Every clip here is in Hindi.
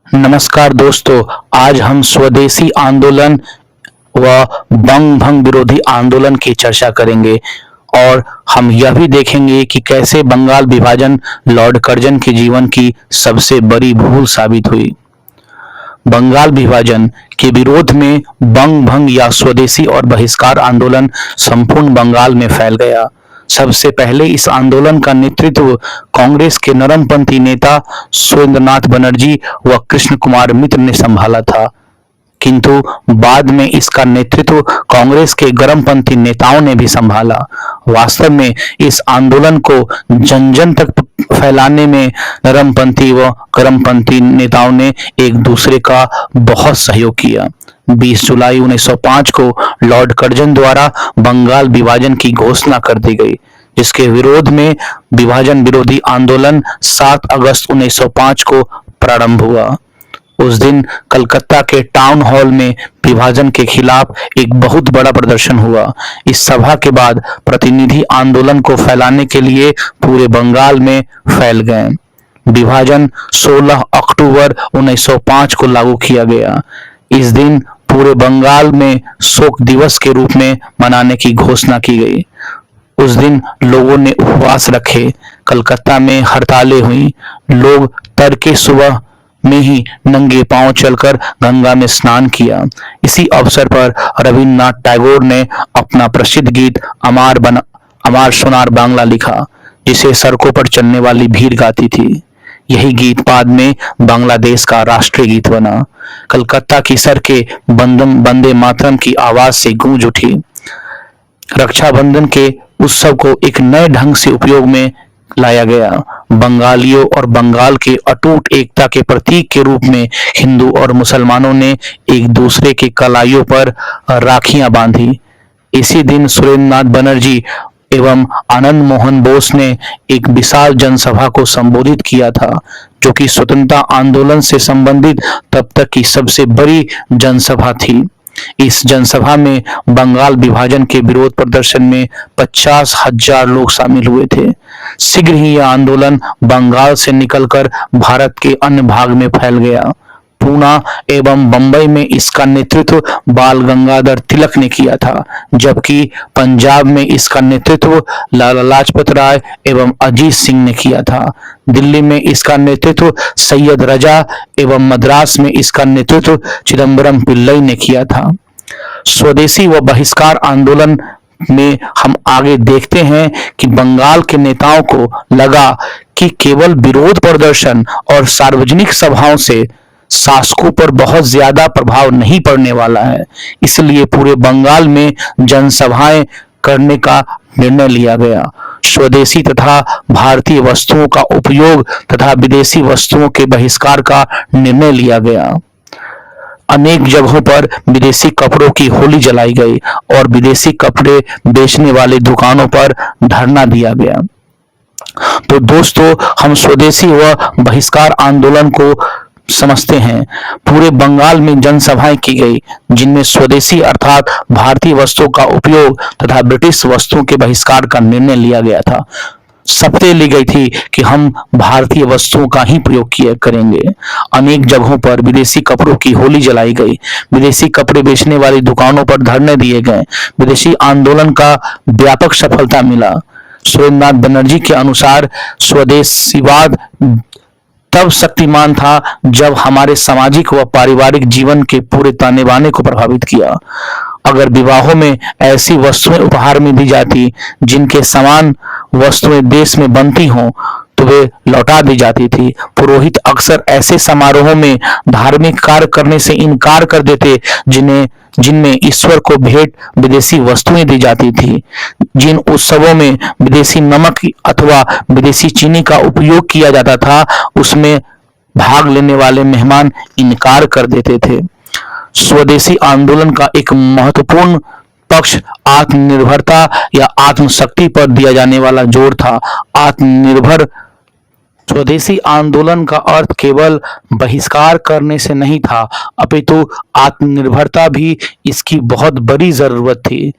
नमस्कार दोस्तों, आज हम स्वदेशी आंदोलन व बंग भंग विरोधी आंदोलन की चर्चा करेंगे और हम यह भी देखेंगे कि कैसे बंगाल विभाजन लॉर्ड कर्जन के जीवन की सबसे बड़ी भूल साबित हुई। बंगाल विभाजन के विरोध में बंग भंग या स्वदेशी और बहिष्कार आंदोलन संपूर्ण बंगाल में फैल गया। सबसे पहले इस आंदोलन का नेतृत्व कांग्रेस के नरमपंथी नेता सुरेंद्रनाथ बनर्जी व कृष्ण कुमार मित्र ने संभाला था, किंतु बाद में इसका नेतृत्व कांग्रेस के गर्मपंथी नेताओं ने भी संभाला। वास्तव में इस आंदोलन को जन जन तक फैलाने में नरमपंथी व गर्मपंथी नेताओं ने एक दूसरे का बहुत सहयोग किया। 20 जुलाई 1905 को लॉर्ड कर्जन द्वारा बंगाल विभाजन की घोषणा कर दी गई, जिसके विरोध में विभाजन विरोधी आंदोलन 7 अगस्त 1905 को प्रारंभ हुआ। उस दिन कलकत्ता के टाउन हॉल में विभाजन के खिलाफ एक बहुत बड़ा प्रदर्शन हुआ। इस सभा के बाद प्रतिनिधि आंदोलन को फैलाने के लिए पूरे बंगाल में फैल गए। विभाजन 16 अक्टूबर 1905 को लागू किया गया। इस दिन पूरे बंगाल में शोक दिवस के रूप में मनाने की घोषणा की गई। उस दिन लोगों ने उपवास रखे, कलकत्ता में हड़तालें हुई, लोग तड़के सुबह में ही नंगे पांव चलकर गंगा में स्नान किया। इसी अवसर पर रविन्द्रनाथ टैगोर ने अपना प्रसिद्ध गीत अमार सोनार बांग्ला लिखा, जिसे सड़कों पर चलने वाली भीड़ गाती थी। यही गीत बाद में बांग्लादेश का राष्ट्रीय गीत बना। कलकत्ता की सड़कें वंदे मातरम की आवाज से गूंज उठी। रक्षाबंधन के उत्सव को एक नए ढंग से उपयोग में लाया गया। बंगालियों और बंगाल के अटूट एकता के प्रतीक के रूप में हिंदू और मुसलमानों ने एक दूसरे के कलाइयों पर राखियां बांधी। इसी दिन सुरेंद्रनाथ बनर्जी एवं आनंद मोहन बोस ने एक विशाल जनसभा को संबोधित किया था, जो कि स्वतंत्रता आंदोलन से संबंधित तब तक की सबसे बड़ी जनसभा थी। इस जनसभा में बंगाल विभाजन के विरोध प्रदर्शन में 50,000 लोग शामिल हुए थे। शीघ्र ही यह आंदोलन बंगाल से निकलकर भारत के अन्य भाग में फैल गया। पूना एवं बंबई में इसका नेतृत्व बाल गंगाधर तिलक ने किया था, जबकि पंजाब में इसका नेतृत्व लाला लाजपत राय एवं अजीत सिंह ने किया था। दिल्ली में इसका नेतृत्व सैयद रजा एवं मद्रास में इसका नेतृत्व चिदम्बरम पिल्लई ने किया था। स्वदेशी व बहिष्कार आंदोलन में हम आगे देखते हैं कि बंगाल के नेताओं को लगा कि केवल विरोध प्रदर्शन और सार्वजनिक सभाओं से शासकों पर बहुत ज्यादा प्रभाव नहीं पड़ने वाला है, इसलिए पूरे बंगाल में जनसभाएं करने का निर्णय लिया गया। स्वदेशी तथा भारतीय वस्तुओं का उपयोग तथा विदेशी वस्तुओं के बहिष्कार का निर्णय लिया गया। अनेक जगहों पर विदेशी कपड़ों की होली जलाई गई और विदेशी कपड़े बेचने वाले दुकानों पर धरना दिया गया। तो दोस्तों, हम स्वदेशी व बहिष्कार आंदोलन को समझते हैं। पूरे बंगाल में जनसभाएं की गई, जिनमें स्वदेशी अर्थात भारतीय वस्तुओं का उपयोग तथा ब्रिटिश वस्तुओं के बहिष्कार का निर्णय लिया गया था। शपथ ली गई थी कि हम भारतीय वस्तुओं का ही प्रयोग किया करेंगे। अनेक जगहों पर विदेशी कपड़ों की होली जलाई गई, विदेशी कपड़े बेचने वाली दुकानों पर धरने दिए गए। विदेशी आंदोलन का व्यापक सफलता मिला। सुरेंद्रनाथ बनर्जी के अनुसार स्वदेशीवाद तब शक्तिमान था जब हमारे सामाजिक व पारिवारिक जीवन के पूरे ताने बाने को प्रभावित किया। अगर विवाहों में ऐसी वस्तुएं उपहार में दी जाती जिनके समान वस्तुएं देश में बनती हों, तो वे लौटा दी जाती थी। पुरोहित अक्सर ऐसे समारोहों में धार्मिक कार्य करने से इनकार कर देते जिनमें ईश्वर को भेंट विदेशी वस्तुएं दी जाती थी। जिन उत्सवों में विदेशी नमक अथवा विदेशी चीनी का उपयोग किया जाता था, उसमें भाग लेने वाले मेहमान इनकार कर देते थे। स्वदेशी आंदोलन का एक महत्वपूर्ण पक्ष आत्मनिर्भरता या आत्मशक्ति पर दिया जाने वाला जोर था। आत्मनिर्भर स्वदेशी आंदोलन का अर्थ केवल बहिष्कार करने से नहीं था, अपितु आत्मनिर्भरता भी इसकी बहुत बड़ी जरूरत थी।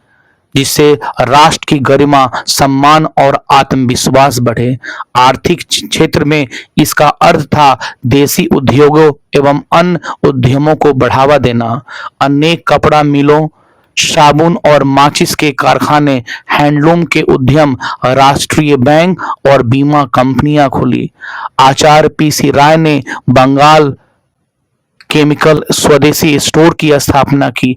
जिससे राष्ट्र की गरिमा, सम्मान और आत्मविश्वास बढ़े। आर्थिक क्षेत्र में इसका अर्थ था देसी उद्योगों एवं अन्य उद्यमों को बढ़ावा देना। अनेक कपड़ा मिलों, साबुन और माचिस के कारखाने, हैंडलूम के उद्यम, राष्ट्रीय बैंक और बीमा कंपनियां खुली। आचार्य पीसी राय ने बंगाल केमिकल स्वदेशी स्टोर की स्थापना की।